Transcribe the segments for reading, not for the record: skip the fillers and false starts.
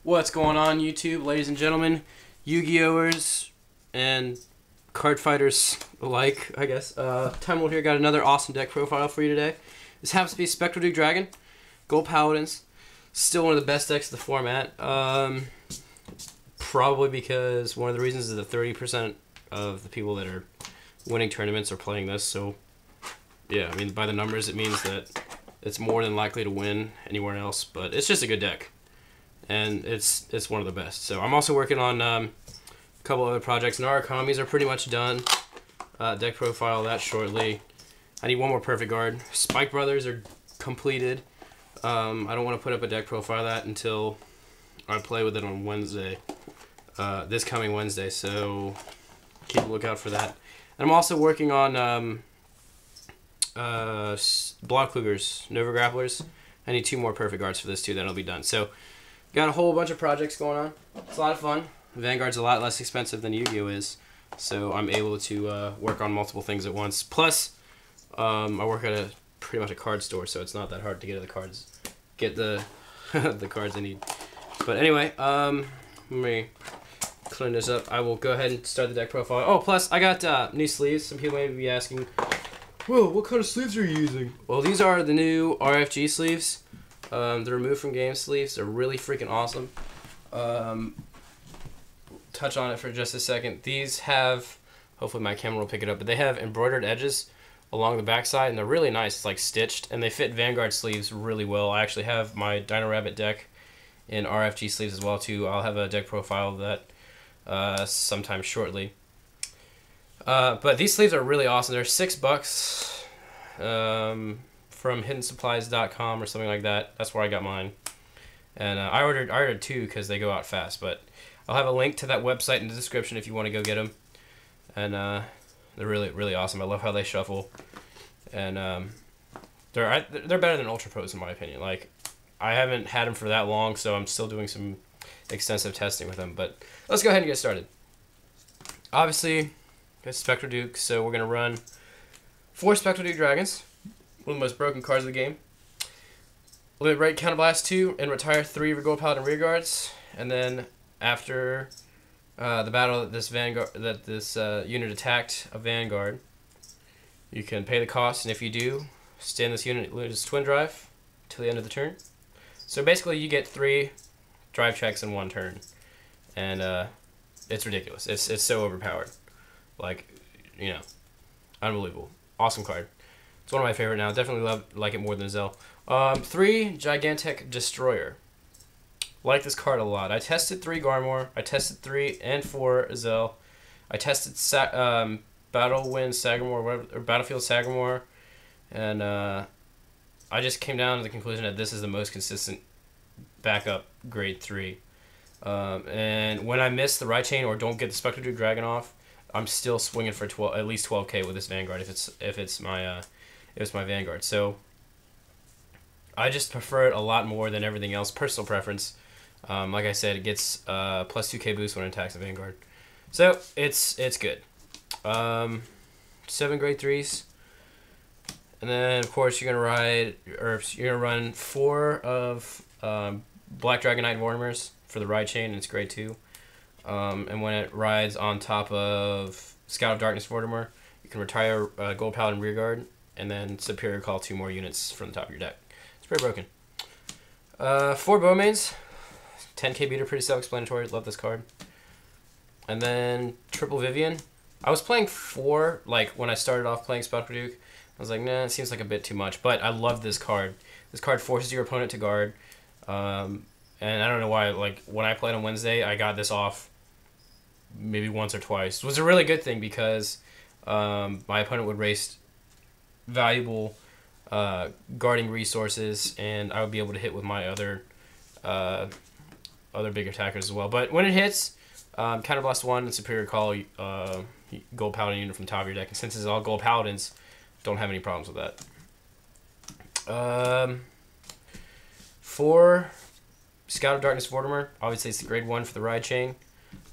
What's going on, YouTube, ladies and gentlemen, Yu-Gi-Ohers and card fighters alike, I guess. Time here got another awesome deck profile for you today. This happens to be Spectral Duke Dragon, Gold Paladins. Still one of the best decks of the format. Probably because one of the reasons is that 30% of the people that are winning tournaments are playing this. So, yeah, I mean, by the numbers, it means that it's more than likely to win anywhere else. But it's just a good deck. And it's one of the best. So I'm also working on a couple other projects. Narakamis are pretty much done. Deck profile that shortly. I need one more perfect guard. Spike Brothers are completed. I don't want to put up a deck profile of that until I play with it on Wednesday. This coming Wednesday. So keep a lookout for that. And I'm also working on Block Klugers, Nova Grapplers. I need 2 more perfect guards for this too. Then it'll be done. So got a whole bunch of projects going on. It's a lot of fun. Vanguard's a lot less expensive than Yu-Gi-Oh is, so I'm able to work on multiple things at once. Plus, I work at pretty much a card store, so it's not that hard to get the the cards I need. But anyway, let me clean this up. I will go ahead and start the deck profile. Oh, plus I got new sleeves. Some people may be asking, "Whoa, what kind of sleeves are you using?" Well, these are the new RFG sleeves. The remove from game sleeves are really freaking awesome. Touch on it for just a second. These have, hopefully my camera will pick it up, but they have embroidered edges along the backside, and they're really nice. It's like stitched, and they fit Vanguard sleeves really well. I actually have my Dino Rabbit deck in RFG sleeves as well too. I'll have a deck profile of that sometime shortly. But these sleeves are really awesome. They're $6. From hiddensupplies.com or something like that. That's where I got mine. And I ordered 2 because they go out fast. But I'll have a link to that website in the description if you want to go get them. And they're really awesome. I love how they shuffle. And they're better than Ultra Pros in my opinion. Like, I haven't had them for that long, so I'm still doing some extensive testing with them. But let's go ahead and get started. Obviously, it's Spectral Duke, so we're gonna run 4 Spectral Duke Dragons. One of the most broken cards of the game. Limit Break, Counterblast 2, and retire 3 of your Gold Paladin rear guards. And then after the battle that this unit attacked a Vanguard, you can pay the cost, and if you do, stand this unit loses Twin Drive till the end of the turn. So basically, you get 3 drive checks in 1 turn, and it's ridiculous. It's so overpowered, like, you know, unbelievable, awesome card. It's one of my favorite now. Definitely like it more than Zell. 3 Gigantic Destroyer. Like this card a lot. I tested 3 Garmor. I tested 3 and 4 Zell. I tested Battlefield Sagamore, and I just came down to the conclusion that this is the most consistent backup grade 3. And when I miss the right chain or don't get the Spectral Duke Dragon off, I'm still swinging for at least 12k with this Vanguard if it's my Vanguard. So I just prefer it a lot more than everything else. Personal preference. Like I said, it gets plus 2k boost when it attacks the Vanguard. So it's good. 7 grade 3s. And then of course you're gonna run 4 of Black Dragon Knight Vortimers for the ride chain, and it's grade 2. And when it rides on top of Scout of Darkness Vortimer, you can retire Gold Paladin rearguard, and then Superior Call 2 more units from the top of your deck. It's pretty broken. 4 Bowmains, 10k beater, pretty self-explanatory. Love this card. And then Triple Vivian. I was playing 4, like when I started off playing Spectral Duke. I was like, nah, it seems like a bit too much. But I love this card. This card forces your opponent to guard. And I don't know why, like when I played on Wednesday, I got this off maybe once or twice. It was a really good thing because my opponent would waste valuable guarding resources, and I would be able to hit with my other big attackers as well. But when it hits, Counterblast 1 and Superior Call Gold Paladin unit from the top of your deck, and since it's all Gold Paladins, don't have any problems with that. 4 Scout of Darkness Vortimer. Obviously, it's the grade 1 for the ride chain,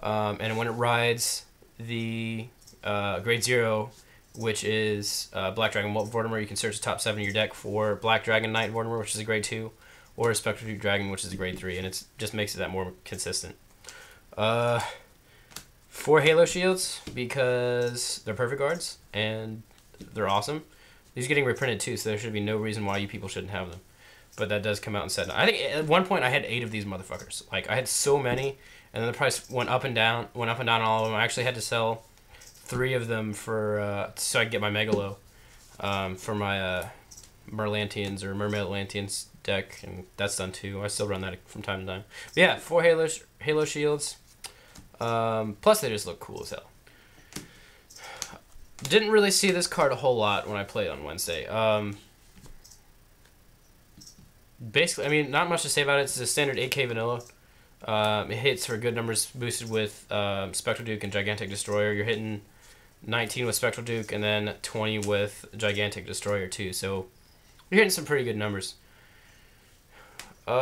and when it rides the grade 0, which is Black Dragon Vortimer, you can search the top 7 of your deck for Black Dragon Knight Vortimer, which is a grade 2, or a Spectral Duke Dragon, which is a grade 3, and it just makes it that more consistent. 4 Halo Shields, because they're perfect guards, and they're awesome. These are getting reprinted too, so there should be no reason why you people shouldn't have them. But that does come out in set 9. I think at one point I had 8 of these motherfuckers. Like, I had so many, and then the price went up and down all of them. I actually had to sell 3 of them for so I could get my Megalo for my Merlantians or Mermaid deck, and that's done too. I still run that from time to time. But yeah, 4 Halo Shields. Plus they just look cool as hell. Didn't really see this card a whole lot when I played on Wednesday. Basically, I mean, not much to say about it. It's a standard 8K vanilla. It hits for good numbers boosted with Spectral Duke and Gigantic Destroyer. You're hitting 19 with Spectral Duke and then 20 with Gigantic Destroyer too. So you're hitting some pretty good numbers. 3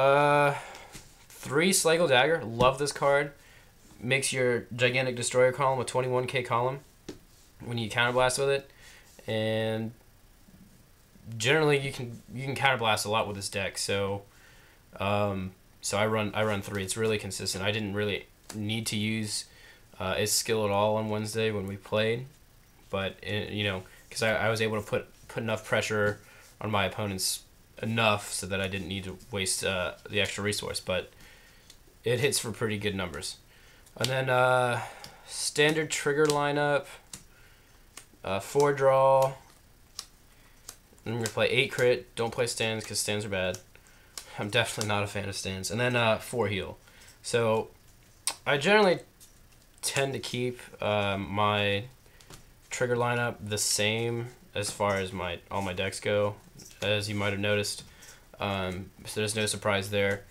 Slagle Dagger. Love this card. Makes your Gigantic Destroyer column a 21k column when you counterblast with it, and generally you can counterblast a lot with this deck. So so I run 3. It's really consistent. I didn't really need to use its skill at all on Wednesday when we played, but you know, because I was able to put enough pressure on my opponents enough so that I didn't need to waste the extra resource. But it hits for pretty good numbers. And then standard trigger lineup, 4 draw. I'm going to play 8 crit. Don't play stands because stands are bad. I'm definitely not a fan of stands. And then 4 heal. So I generally tend to keep my trigger lineup the same as far as all my decks go, as you might have noticed. So there's no surprise there.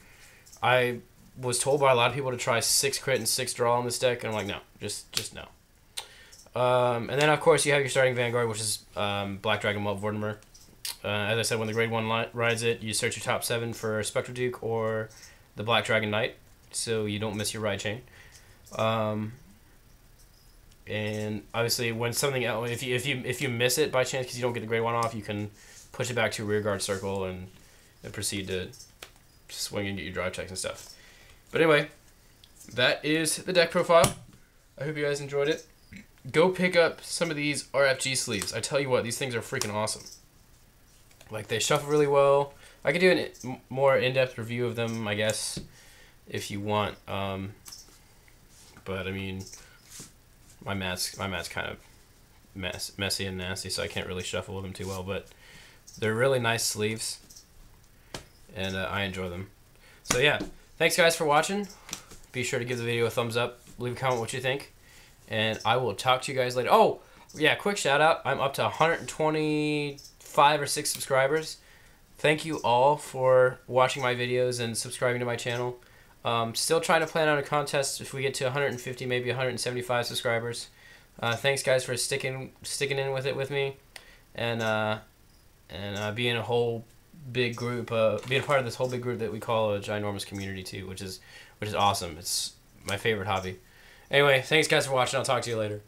I was told by a lot of people to try 6 crit and 6 draw on this deck, and I'm like, no, just no. And then of course you have your starting Vanguard, which is Black Dragon Welt Vortimer. As I said, when the grade 1 rides it, you search your top 7 for Spectral Duke or the Black Dragon Knight, so you don't miss your ride chain. And obviously, when something else, if you miss it by chance because you don't get the grade 1 off, you can push it back to a rear guard circle and proceed to swing and get your drive checks and stuff. But anyway, that is the deck profile. I hope you guys enjoyed it. Go pick up some of these RFG sleeves. I tell you what, these things are freaking awesome. Like, they shuffle really well. I could do a more in-depth review of them, I guess, if you want. But I mean, my mat's kind of messy and nasty, so I can't really shuffle with them too well. But they're really nice sleeves, and I enjoy them. So yeah, thanks guys for watching. Be sure to give the video a thumbs up. Leave a comment what you think, and I will talk to you guys later. Oh yeah, quick shout out. I'm up to 125 or 6 subscribers. Thank you all for watching my videos and subscribing to my channel. Still trying to plan out a contest if we get to 150, maybe 175 subscribers. Thanks guys for sticking in with it with me, and being a whole big group, being a part of this whole big group that we call a ginormous community too, which is awesome. It's my favorite hobby. Anyway, thanks guys for watching. I'll talk to you later.